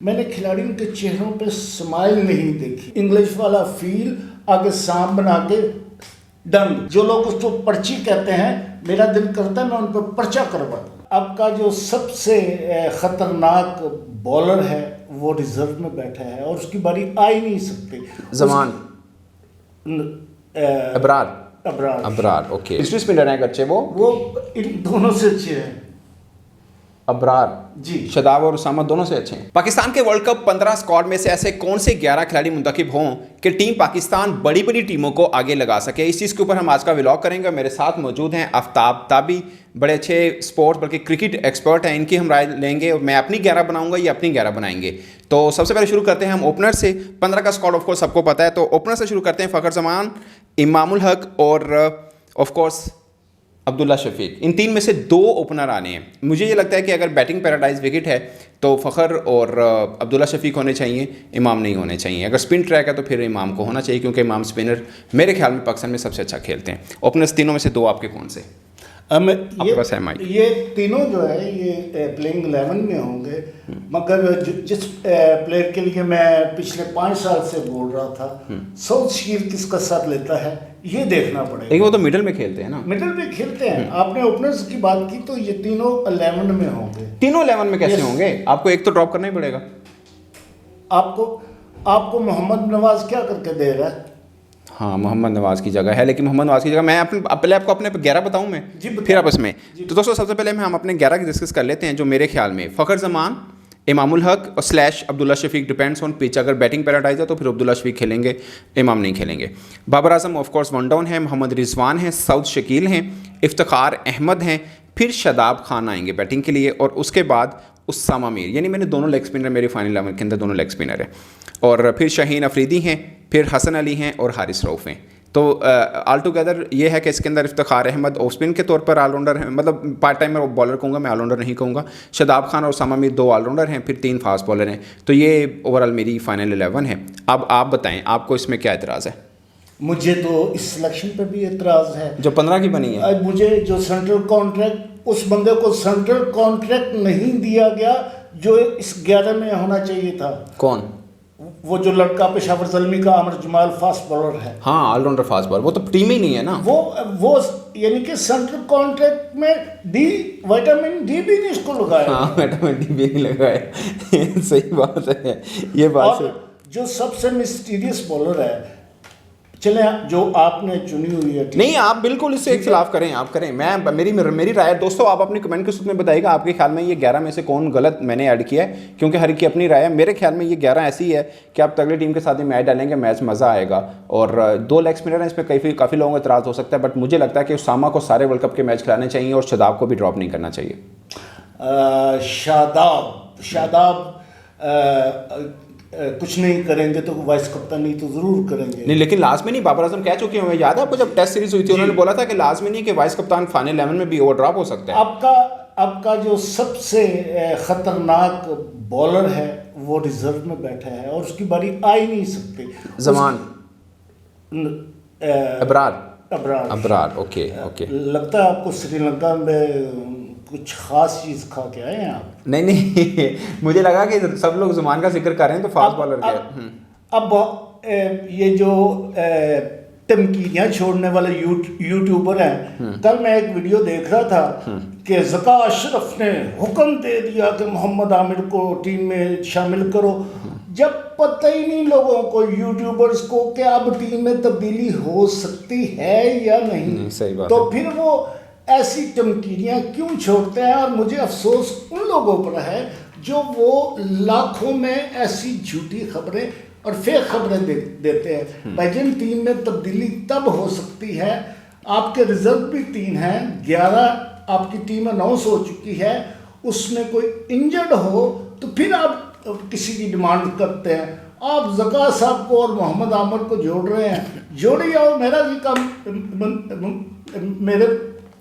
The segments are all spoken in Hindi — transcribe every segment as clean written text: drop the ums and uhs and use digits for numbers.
मैंने खिलाड़ियों के चेहरों पे स्माइल नहीं देखी। इंग्लिश वाला फील, आगे सांप बना के डंग। जो लोग उसको पर्ची कहते हैं, मेरा दिल करता है मैं उन पर पर्चा करवा दूं। अब का जो सबसे खतरनाक बॉलर है वो रिजर्व में बैठा है और उसकी बारी आ ही नहीं सकती। Zaman Abrar Abrar okay. History spinner हैं अच्छे वो इन दोनों से अच्छे हैं। अबरार जी, शदाब और उसामा दोनों से अच्छे हैं। पाकिस्तान के वर्ल्ड कप 15 स्क्वाड में से ऐसे कौन से 11 खिलाड़ी मुंतखब हों कि टीम पाकिस्तान बड़ी बड़ी टीमों को आगे लगा सके। इस चीज़ के ऊपर हम आज का व्लॉग करेंगे। मेरे साथ मौजूद हैं आफ्ताब ताबी, बड़े अच्छे स्पोर्ट्स बल्कि क्रिकेट एक्सपर्ट हैं। इनकी हम राय लेंगे और मैं अपनी 11 बनाऊंगा, ये अपनी 11 बनाएंगे। तो सबसे पहले शुरू करते हैं हम ओपनर से। 15 का स्क्वाड ऑफकोर्स सबको पता है, तो ओपनर से शुरू करते हैं। फ़खर जमान, इमामुल हक और ऑफकोर्स अब्दुल्ला शफीक। इन तीन में से 2 ओपनर आने हैं। मुझे ये लगता है कि अगर बैटिंग पैराडाइज विकेट है तो फ़खर और अब्दुल्ला शफीक होने चाहिए, इमाम नहीं होने चाहिए। अगर स्पिन ट्रैक है तो फिर इमाम को होना चाहिए, क्योंकि इमाम स्पिनर मेरे ख्याल में पाकिस्तान में सबसे अच्छा खेलते हैं। ओपनर्स तीनों में से 2 आपके कौन से? ये तीनों जो है ये प्लेइंग 11 में होंगे, मगर जिस प्लेयर के लिए मैं पिछले 5 साल से बोल रहा था, साउथ शीर किसका साथ लेता है ये देखना पड़ेगा। लेकिन वो तो मिडिल में खेलते हैं ना। मिडिल में खेलते हैं। आपने ओपनर्स की बात की तो ये तीनों 11 में होंगे। तीनों 11 में कैसे होंगे? आपको एक तो ड्रॉप करना ही पड़ेगा। आपको मोहम्मद नवाज क्या करके दे रहा है? हाँ, मोहम्मद नवाज की जगह है, लेकिन मोहम्मद नवाज की जगह मैं पहले आपको अपने 11 बताऊं मैं जी, फिर आप इसमें। तो दोस्तों सबसे पहले हम अपने 11 की डिस्कस कर लेते हैं, जो मेरे ख्याल में फ़खर जमान, इमामुल हक और slash Abdullah Shafique, depends on pitch. अगर बैटिंग पैराडाइज है तो फिर अब्दुल्ला शफीक खेलेंगे, इमाम नहीं खेलेंगे। Babar Azam of course one down है, मोहम्मद रिजवान हैं, सऊद शकील हैं, इफ्तिखार अहमद हैं, फिर शादाब खान आएंगे बैटिंग के लिए, और उसके बाद उसामा मीर। यानी मैंने दोनों लेग स्पिनर, मेरे फाइनल 11 के अंदर दोनों लेग स्पिनर हैं। और फिर शाहीन अफरीदी हैं, फिर हसन अली हैं और हारिस रऊफ़ हैं। तो ऑल टुगेदर ये है कि इसके अंदर इफ्तिखार अहमद ऑफ स्पिन के तौर पर ऑलराउंडर हैं, मतलब पार्ट टाइमर बॉलर कहूँगा मैं, ऑलराउंडर नहीं कहूँगा। शादाब खान और उसामा मीर 2 ऑलराउंडर हैं, फिर 3 फास्ट बॉलर हैं। तो ये ओवरऑल मेरी फाइनल 11 है। अब आप बताएं, आपको इसमें क्या एतराज़ है? मुझे तो इस सिलेक्शन पे भी एतराज़ है जो 15 की बनी है। मुझे जो सेंट्रल कॉन्ट्रैक्ट, उस बंदे को सेंट्रल कॉन्ट्रैक्ट नहीं दिया गया जो इस 11 में होना चाहिए था। कौन? वो जो लड़का पेशावर ज़ल्मी का अमर जमाल फास्ट बॉलर है। हाँ, ऑलराउंडर फास्ट बॉलर, वो तो टीम ही नहीं है ना। वो यानी कि सेंट्रल कॉन्ट्रैक्ट में विटामिन डी भी नहीं इसको लगाया। हाँ, विटामिन डी भी नहीं लगाया। सही बात है, ये बात है। जो सबसे मिस्टीरियस बॉलर है, चले जो आपने चुनी हुई है, नहीं आप बिल्कुल इससे एक खिलाफ करें, आप करें। मैं मेरी राय दोस्तों, आप अपनी कमेंट के सूत्र में बताइएगा आपके ख्याल में ये 11 में से कौन गलत मैंने ऐड किया है, क्योंकि हर की अपनी राय है। मेरे ख्याल में ये 11 ऐसी है कि आप तगड़ी टीम के साथ ही मैच डालेंगे, मैच मज़ा आएगा। और 2 लेग स्पिनर हैं, इस पर काफ़ी लोगों को इतराज़ हो सकता है, बट मुझे लगता है कि उसामा को सारे वर्ल्ड कप के मैच खिलाने चाहिए और शादाब को भी ड्रॉप नहीं करना चाहिए। शादाब कुछ नहीं करेंगे तो वाइस कप्तानी तो जरूर करेंगे। नहीं, लेकिन लाजमी नहीं, बाबर आजम कह चुके हैं। याद है आपको जब टेस्ट सीरीज हुई थी, उन्होंने बोला था कि लाजमी नहीं कि वाइस कप्तान फाइनल 11 में भी ओवर ड्रॉप हो सकता है। आपका जो सबसे खतरनाक बॉलर है वो रिजर्व में बैठा है और उसकी बारी आ ही नहीं सकती। जमान अबरार ओके। लगता है आपको श्रीलंका में कुछ खास चीज़ खा के आए हैं आप। नहीं मुझे लगा कि सब लोग जुमान का जिक्र कर रहे हैं तो फास्ट बॉलर के। अब ये जो धमकियाँ छोड़ने वाले यूट्यूबर हैं, कल मैं एक वीडियो देख रहा था कि ज़का अशरफ ने हुक्म दे दिया कि मोहम्मद आमिर को टीम में शामिल करो, जब पता ही नहीं लोगों को, यूट्यूबर्स को, कि अब टीम में तब्दीली हो सकती है या नहीं। सही बात तो है। फिर वो ऐसी धमकियाँ क्यों छोड़ते हैं? और मुझे अफसोस उन लोगों पर है जो वो लाखों में ऐसी झूठी खबरें और फेक खबरें देते हैं। भाईजान, टीम में तब्दीली तब हो सकती है, आपके रिजल्ट भी 3 हैं, 11 आपकी टीम अनाउंस हो चुकी है, उसमें कोई इंजर्ड हो तो फिर आप किसी की डिमांड करते हैं। आप ज़का साहब को और मोहम्मद आमिर को जोड़ रहे हैं, जोड़िए। और मेरा भी काम मेरे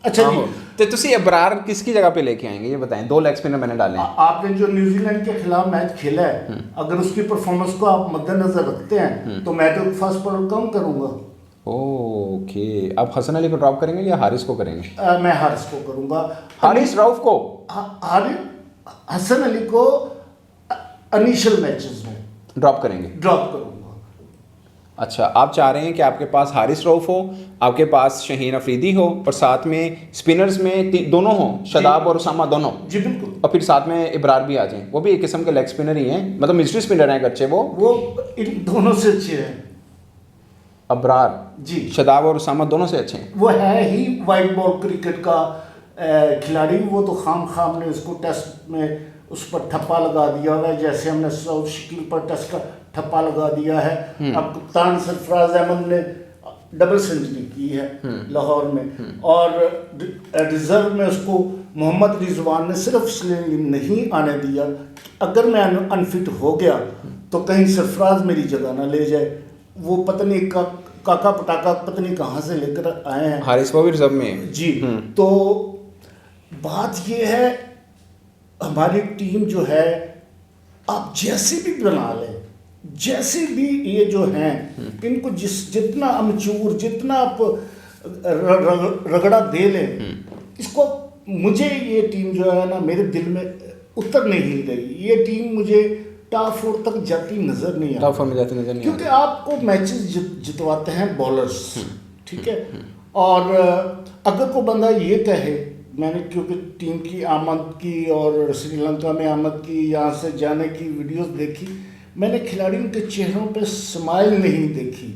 अच्छा जी, तो तुसी अबरार किसकी जगह पे लेके आएंगे ये बताएं? 2 लेग स्पिनर मैंने डाले हैं। आपने जो न्यूजीलैंड के खिलाफ मैच खेला है, अगर उसकी परफॉर्मेंस को आप मद्देनजर रखते हैं तो मैं तो फास्ट बॉलर कम करूंगा। ओके, आप हसन अली को ड्रॉप करेंगे या हारिस को करेंगे? मैं हारिस को करूंगा। हारिस रऊफ को? हसन अली को इनिशियल मैचेस में ड्रॉप करेंगे। ड्रॉप करूंगा। अच्छा, आप चाह रहे हैं कि आपके पास हारिस रऊफ हो, आपके पास शाहीन अफरीदी हो और साथ में स्पिनर्स में दोनों हो, शादाब और उसामा दोनों। जी बिल्कुल। और फिर साथ में इब्रार भी आ जाएं, वो भी एक किस्म के लेग स्पिनर ही हैं, मतलब मिस्ट्री स्पिनर हैं अच्छे वो इन दोनों से अच्छे हैं। अब्रार जी, शादाब और उसामा दोनों से अच्छे हैं। वो है ही वाइट बॉल क्रिकेट का खिलाड़ी। वो तो खाम ने उसको टेस्ट में उस पर ठप्पा लगा दिया हुआ है, जैसे हमने सऊद शकील पर टेस्ट का ठप्पा लगा दिया है। अब कप्तान सरफराज अहमद ने डबल सेंचुरी की है लाहौर में, और रिजर्व में उसको मोहम्मद रिजवान ने सिर्फ इसलिए नहीं आने दिया, अगर मैं अनफिट हो गया तो कहीं सरफराज मेरी जगह ना ले जाए। वो पता नहीं काका पटाखा पता नहीं कहाँ से लेकर आए हैं। हारिस वो भी रिजर्व में जी। तो बात ये है, हमारी टीम जो है आप जैसे भी बना लें, जैसे भी ये जो हैं इनको जितना अमचूर, जितना आप रगड़ा दे लें इसको, मुझे ये टीम जो है ना मेरे दिल में उतर नहीं रही। ये टीम मुझे टॉप 4 तक जाती नजर नहीं टॉप 4 में जाती नजर नहीं, क्योंकि आपको मैचेस जितवाते हैं बॉलर्स, ठीक है। और अगर कोई बंदा ये कहे, मैंने क्योंकि टीम की आमद की और श्रीलंका में आमद की, यहाँ से जाने की वीडियोस देखी, मैंने खिलाड़ियों के चेहरों पे स्माइल नहीं देखी,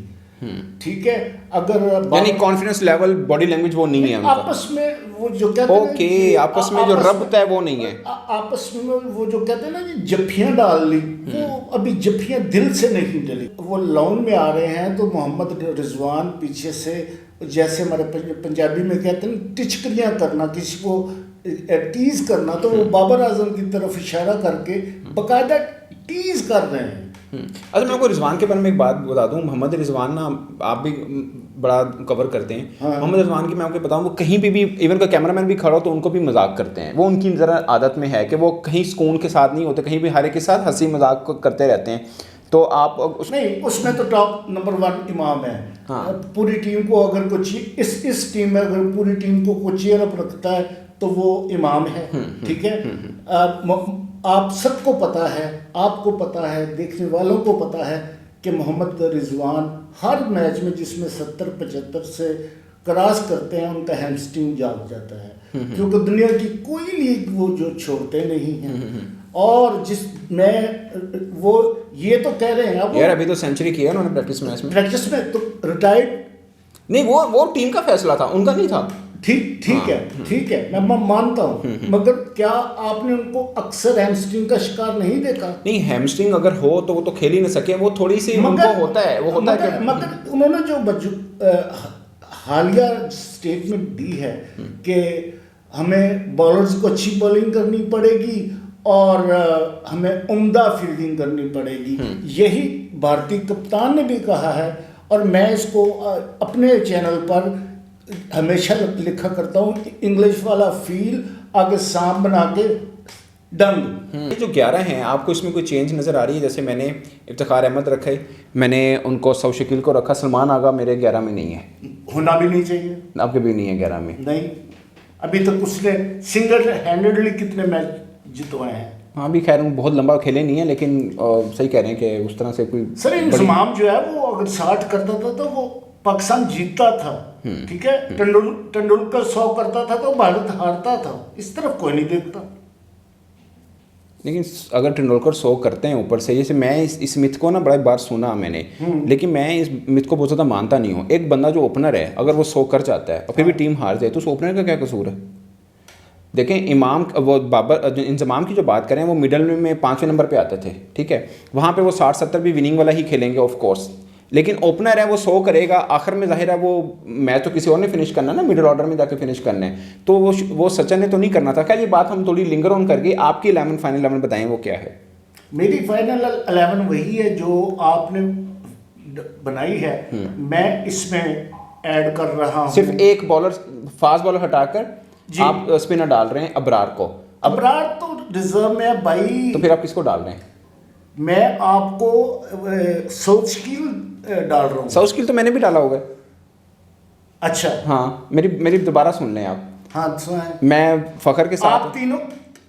ठीक है। अगर यानी कॉन्फिडेंस लेवल, बॉडी लैंग्वेज वो नहीं है उनका। आपस में वो जो कहते हैं ओके, आपस में जो रब्त है वो नहीं है। आपस में वो जो कहते हैं ना कि जफ्फियां डाल ली, वो अभी जफ्फियां दिल से नहीं डली। वो लाउन में आ रहे हैं तो मोहम्मद रिजवान पीछे से, जैसे हमारे पंजाबी में कहते हैं टिचकरियां करना, किसी को टीज करना, तो वो बाबर आजम की तरफ इशारा करके बाकायदा टीज कर रहे हैं। अच्छा, मैं आपको रिजवान के बारे में एक बात बता दूं। मोहम्मद रिजवान ना, आप भी बड़ा कवर करते हैं। मोहम्मद रिजवान की मैं आपको बताऊं, वो कहीं भी इवन का कैमरामैन भी खड़ा हो तो उनको भी मजाक करते हैं। वो उनकी ज़रा आदत में है कि वो कहीं सुकून के साथ नहीं होते, कहीं भी हर एक के साथ हंसी मजाक करते रहते हैं। तो आप नहीं, उसमें तो टॉप नंबर 1 इमाम है। हाँ। पूरी टीम को अगर कुछ इस टीम में अगर पूरी टीम को कुछ चेयर अप रखता है तो वो इमाम है, ठीक है। आप सबको पता है, आपको पता है, देखने वालों को पता है कि मोहम्मद रिजवान हर मैच में जिसमें 70-75 से क्रॉस करते हैं उनका हैमस्ट्रिंग जाग जाता है, क्योंकि दुनिया की कोई लीग वो जो छोड़ते नहीं हैं। और वो ये तो कह रहे हैं अब यार अभी तो सेंचुरी किया उन्होंने प्रैक्टिस में तो रिटायर्ड नहीं, वो टीम का फैसला था, उनका नहीं था। ठीक है, मैं मानता हूँ, मगर क्या आपने उनको अक्सर हैमस्ट्रिंग का शिकार नहीं देखा? नहीं, हैमस्ट्रिंग अगर हो तो वो तो खेल ही नहीं सके, वो थोड़ी सी उनको होता है, वो होता है। मगर उन्होंने जो हालिया स्टेटमेंट दी है कि हमें बॉलर्स को अच्छी बॉलिंग करनी पड़ेगी और हमें उम्दा फील्डिंग करनी पड़ेगी, यही भारतीय कप्तान ने भी कहा है। और मैं इसको अपने चैनल पर हमेशा लिखा करता हूँ, इंग्लिश वाला फील आगे सांप बना के डंग। जो 11 हैं, आपको इसमें कोई चेंज नज़र आ रही है? जैसे मैंने इफ्तिखार अहमद रखा है, मैंने उनको सऊद शकील को रखा, सलमान आगा मेरे 11 में नहीं है। होना भी नहीं चाहिए, आपके भी नहीं है 11 में? नहीं, अभी तक उसने सिंगल हैंडेडली कितने मैच जितवाए हैं। हाँ भी खैर बहुत लंबा खेले नहीं है, लेकिन सही कह रहे हैं कि उस तरह से कोई सर इंतजाम जो है वो अगर 60 करता था तो वो पाकिस्तान जीतता था, ठीक है। तेंदुलकर 100 करता था तो भारत हारता था, इस तरफ कोई नहीं देखता। लेकिन अगर तेंदुलकर 100 करते हैं ऊपर से, जैसे मैं इस मिथ को ना बड़ा बार सुना मैंने, लेकिन मैं इस मिथ को बहुत ज़्यादा मानता नहीं हूँ। एक बंदा जो ओपनर है अगर वो 100 कर जाता है और फिर भी टीम हार जाए तो उस ओपनर का क्या कसूर है? देखें, इमाम वो बाबर इंजमाम की जो बात करें, वो मिडल में 5वें नंबर पे आते थे, ठीक है। वहाँ पे वो 60-70 भी विनिंग वाला ही खेलेंगे ऑफ कोर्स, लेकिन ओपनर है वो 100 करेगा, आखिर में जाहिर है वो मैच तो किसी और ने फिनिश करना ना, मिडिल ऑर्डर में जाके फिनिश करना है, तो वो सचिन ने तो नहीं करना था। क्या ये बात हम थोड़ी लिंगर ऑन करके आपकी 11 फाइनल 11 बताएं वो क्या है? मेरी फाइनल 11 वही है जो आपने बनाई है, मैं इसमें ऐड कर रहा हूँ। सिर्फ एक बॉलर, फास्ट बॉलर हटाकर आप स्पिनर डाल रहे हैं अबरार को। अबरार तो रिजर्व में है भाई, तो फिर आप किसको डाल रहे हैं? मैं आपको सऊद शकील डाल रहा हूँ। सऊद शकील तो मैंने भी डाला होगा। अच्छा, हाँ, मेरी दोबारा सुन लें आप। हाँ सुना है। मैं फखर के साथ, आप तीनों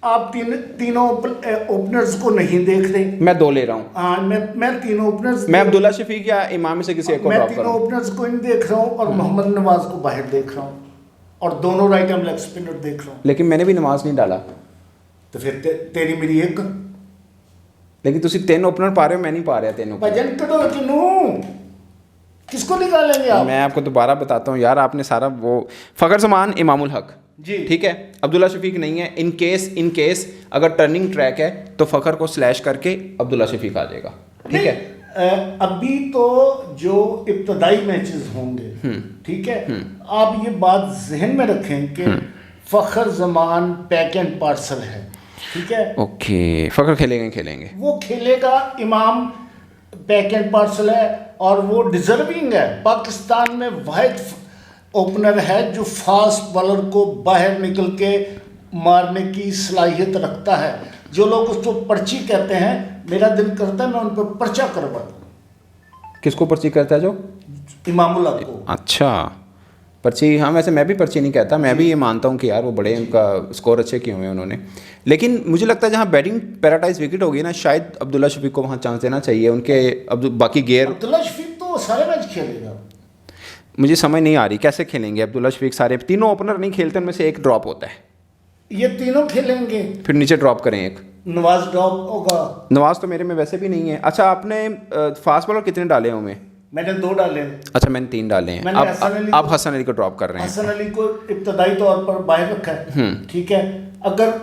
आप तीनों ओपनर्स को नहीं देख रहे। मैं 2 ले रहा हूँ। हाँ, मैं तीनों ओपनर्स, मैं अब्दुल्ला शफीक या इमाम में से किसी एक को ड्रॉप मैं करूँ। तीनों ओपनर्स को नहीं देख रहा हूँ और मोहम्मद नवाज को बाहर देख रहा हूँ और दोनों राइट आर्म लेग स्पिनर देख रहा हूँ। लेकिन मैंने भी नमाज नहीं डाला। तो फिर तेरी मेरी एक, लेकिन तुम 3 ओपनर पा रहे हो, मैं नहीं पा रहा 3 ओपनर। भजन करो चुनू, किसको निकालेंगे आप? मैं आपको दोबारा बताता हूँ यार, आपने सारा वो फखर जमान इमामुल हक जी, ठीक है, अब्दुल्ला शफीक नहीं है। इन केस अगर टर्निंग ट्रैक है तो फखर को स्लैश करके अब्दुल्ला शफीक आ जाएगा, ठीक है। अभी तो जो इब्तदाई मैचेस होंगे, ठीक है, आप ये बात जहन में रखें कि फखर जमान पैक एंड पार्सल है, ठीक है। ओके, फखर खेलेंगे वो खेलेगा, इमाम पैक एंड पार्सल है और वो डिजर्विंग है। पाकिस्तान में वाहिद ओपनर है जो फास्ट बॉलर को बाहर निकल के मारने की सलाहियत रखता है। जो लोग उसको पर्ची कहते हैं, मेरा दिल करता है मैं उन पर पर्चा करवा दूं। किसको पर्ची करता है? जो इमामुल हक को। अच्छा, पर्ची। हाँ, वैसे मैं भी पर्ची नहीं कहता, मैं भी ये मानता हूँ कि यार वो बड़े, उनका स्कोर अच्छे किए हुए हैं उन्होंने। लेकिन मुझे लगता है जहाँ बैटिंग पैराडाइज विकेट होगी ना, शायद अब्दुल्ला शफीक को वहाँ चांस देना चाहिए। उनके बाकी गेयर, अब्दुल्ला शफीक तो सारे मैच खेलेगा। मुझे समझ नहीं आ रही कैसे खेलेंगे अब्दुल्ला शफीक। सारे तीनों ओपनर नहीं खेलते, उनमें से एक ड्रॉप होता है। ये तीनों खेलेंगे, फिर नीचे ड्रॉप करें एक। नवाज ड्रॉप होगा। नवाज तो मेरे में वैसे भी नहीं है। अच्छा, आपने फास्ट बॉलर कितने डाले हैं? मैंने 2 डाले। अच्छा, मैंने 3 डाले हैं। अब हसन अली को ड्रॉप कर रहे हैं। हसन अली को इब्तदाई तौर पर बाहर रखा है, ठीक है। अगर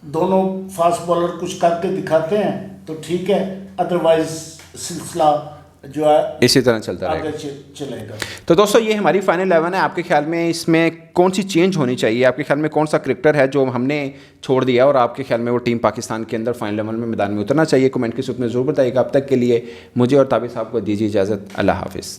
दोनों फास्ट बॉलर कुछ करके दिखाते हैं तो ठीक है, अदरवाइज सिलसिला जो है इसी तरह चलता रहेगा, चलेगा। तो दोस्तों ये हमारी फाइनल 11 है। आपके ख्याल में इसमें कौन सी चेंज होनी चाहिए? आपके ख्याल में कौन सा क्रिकेटर है जो हमने छोड़ दिया और आपके ख्याल में वो टीम पाकिस्तान के अंदर फाइनल 11 में मैदान में उतरना चाहिए? कमेंट के सूप में ज़रूर बताइएगा। अब तक के लिए मुझे और ताबिर साहब को दीजिए इजाज़त। अल्लाह हाफिज़।